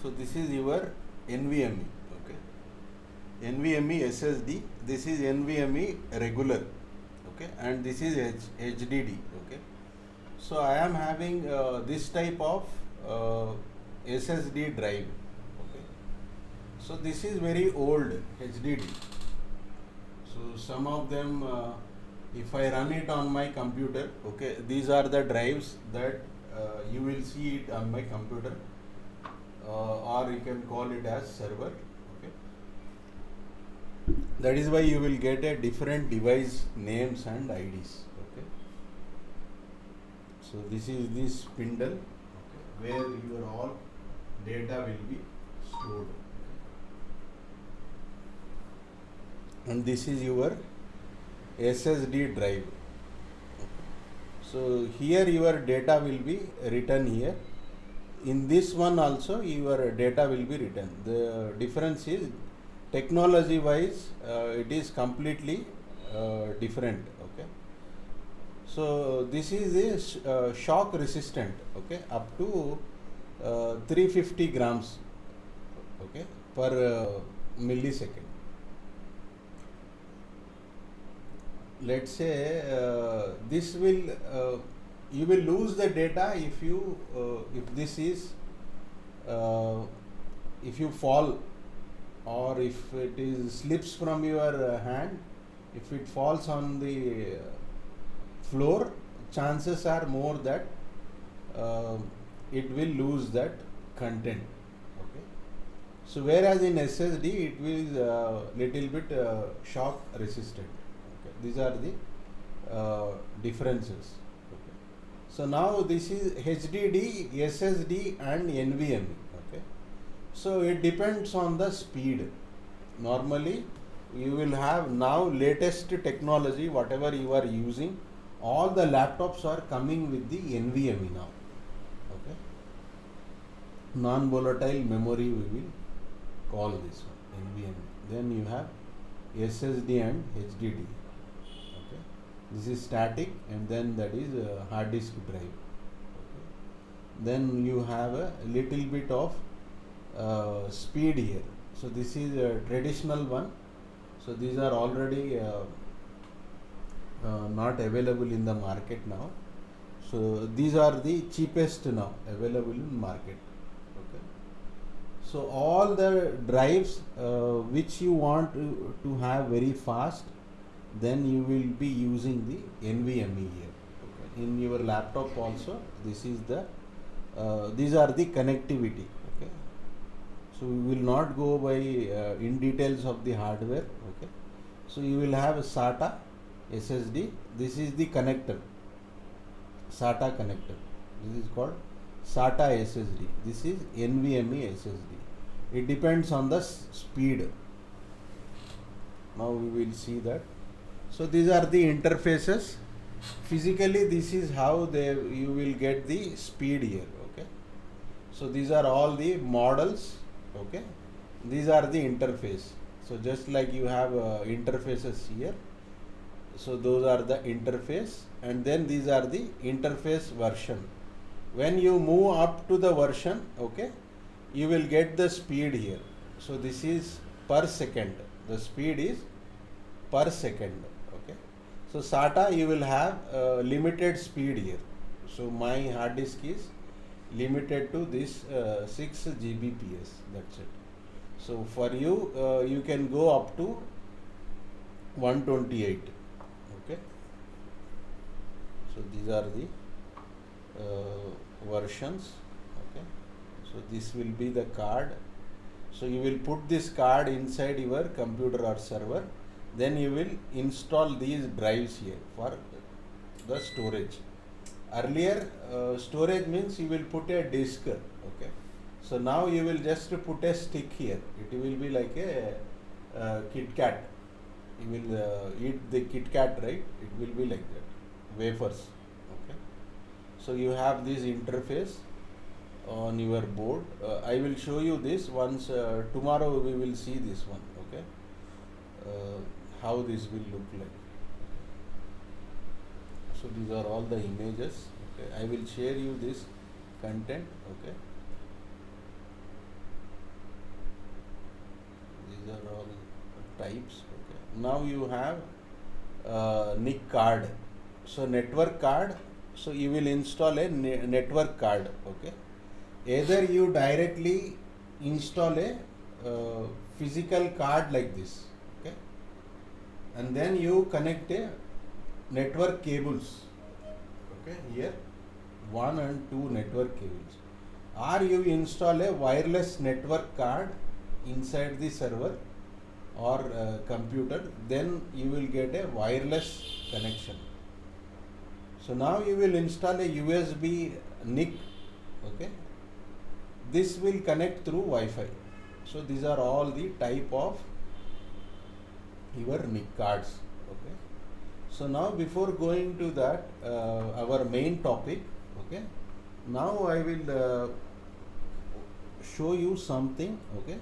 So this is your NVMe, okay. NVMe SSD, this is NVMe regular, okay, and this is HDD, okay. So I am having this type of SSD drive, okay. So this is very old HDD. So some of them, if I run it on my computer, okay, these are the drives that you will see it on my computer, or you can call it as server, okay. That is why you will get a different device names and IDs, okay. So this is the spindle, okay, where your all data will be stored, okay. And this is your SSD drive. So here your data will be written here. In this one also your data will be written. The difference is technology wise it is completely different, okay. So this is a shock resistant, okay, up to 350 grams, okay, per millisecond. Let's say this will you will lose the data if you if this is if you fall, or if it is slips from your hand, if it falls on the floor, chances are more that it will lose that content, okay. So whereas in SSD it will little bit shock resistant. These are the differences. Okay. So now this is HDD, SSD and NVMe. Okay. So it depends on the speed. Normally you will have now latest technology, whatever you are using, all the laptops are coming with the NVMe now. Okay. Non-volatile memory we will call this one, NVMe. Then you have SSD and HDD. This is static, and then that is hard disk drive. Okay. Then you have a little bit of speed here. So this is a traditional one. So these are already not available in the market now. So these are the cheapest now available in market. Okay. So all the drives which you want to have very fast, then you will be using the NVMe here. Okay. In your laptop also, this is the these are the connectivity. Okay. So we will not go by in details of the hardware. Okay. So you will have a SATA SSD. This is the connector, SATA connector. This is called SATA SSD. This is NVMe SSD. It depends on the speed. Now we will see that. So these are the interfaces. Physically this is how you will get the speed here, okay. So these are all the models, okay. These are the interface. So just like you have interfaces here, so those are the interface, and then these are the interface version. When you move up to the version, okay, you will get the speed here. So this is per second. The speed is per second. So SATA you will have limited speed here. So my hard disk is limited to this 6 Gbps. That's it. So for you, you can go up to 128. Okay. So these are the versions. Okay. So this will be the card. So you will put this card inside your computer or server. Then you will install these drives here for the storage. Earlier storage means you will put a disk, okay. So now you will just put a stick here. It will be like a Kit Kat. You will eat the Kit Kat, right? It will be like that, wafers, okay. So you have this interface on your board. I will show you this once. Tomorrow we will see this one, okay. How this will look like. So these are all the images. Okay. I will share you this content. Okay. these are all types. Okay. Now you have NIC card. So network card. So you will install a network card. Okay. Either you directly install a physical card like this. Okay. And then you connect a network cables. Okay. Here 1 and 2 network cables. Or you install a wireless network card inside the server or computer, then you will get a wireless connection. So now you will install a USB NIC. Okay. This will connect through Wi-Fi. So these are all the type of your NIC cards. Okay. So now before going to that, our main topic. Okay. Now I will show you something. Okay.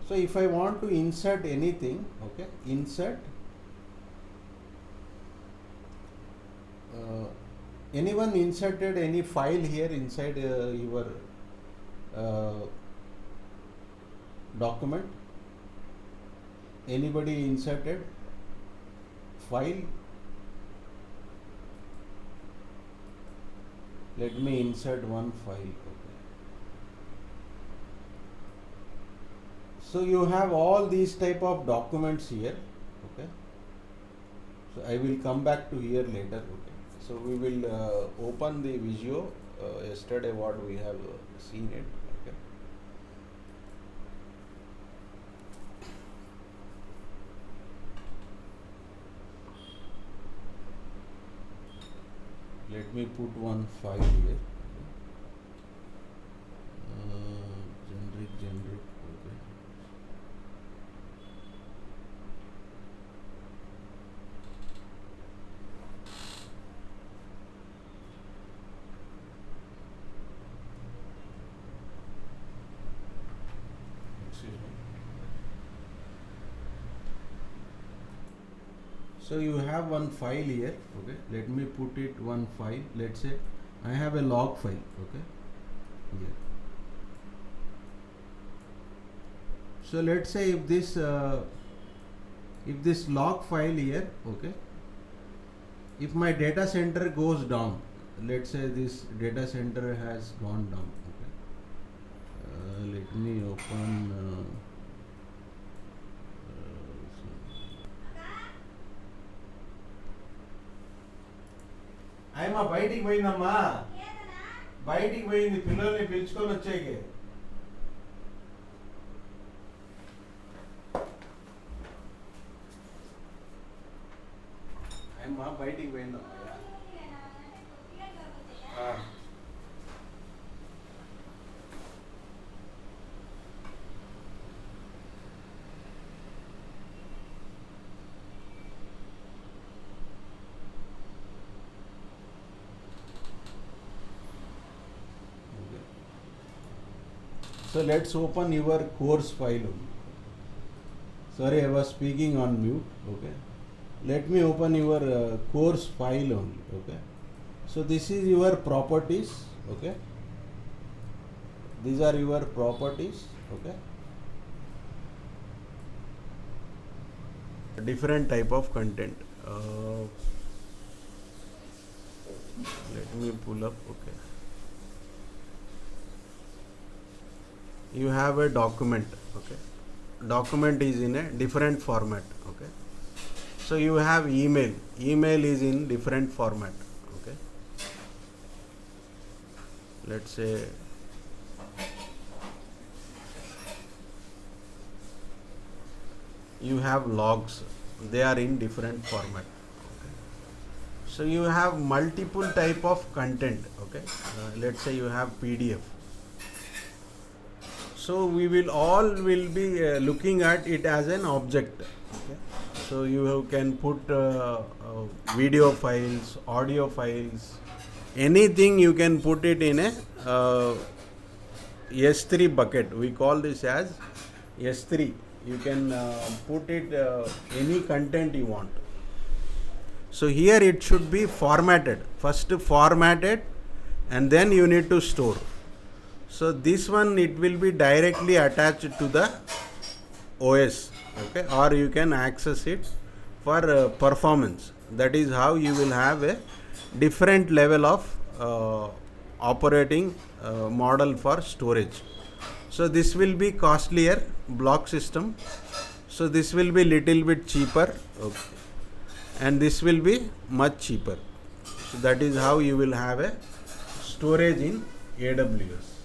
So if I want to insert anything, okay, insert. Anyone inserted any file here inside your document? Anybody inserted file? Let me insert one file. Okay. So you have all these type of documents here. Okay. So I will come back to here later. Okay. So we will open the Visio. Yesterday what we have seen it. Okay. Let me put one file here. Generic. Okay. Excuse me. So you have one file here. Okay. Let me put it one file. Let's say I have a log file. Okay. Here. So let's say if this log file here, okay, if my data center goes down, let's say this data center has gone down. Okay. Let me open. ఆయమ్మా బయటికి పోయిందమ్మా, బయటికి పోయింది, పిల్లల్ని పిలుచుకొని వచ్చేకి. ఆయమ్మా బయటికి పోయిందమ్మా. So let's open your course file only. Sorry, I was speaking on mute. Okay. Let me open your course file only. Okay. So this is your properties. Okay. These are your properties. Okay. Different type of content. Let me pull up. Okay. You have a document. Okay. Document is in a different format. Okay. So you have email. Email is in different format. Okay. Let's say you have logs. They are in different format. Okay. So you have multiple type of content. Okay. Let's say you have PDF. So we will be looking at it as an object. Okay. So you can put video files, audio files, anything you can put it in a S3 bucket. We call this as S3. You can put it any content you want. So here it should be formatted. First format it and then you need to store. So this one, it will be directly attached to the OS, okay, or you can access it for performance. That is how you will have a different level of operating model for storage. So this will be costlier block system. So this will be little bit cheaper, okay, and this will be much cheaper. So that is how you will have a storage in AWS.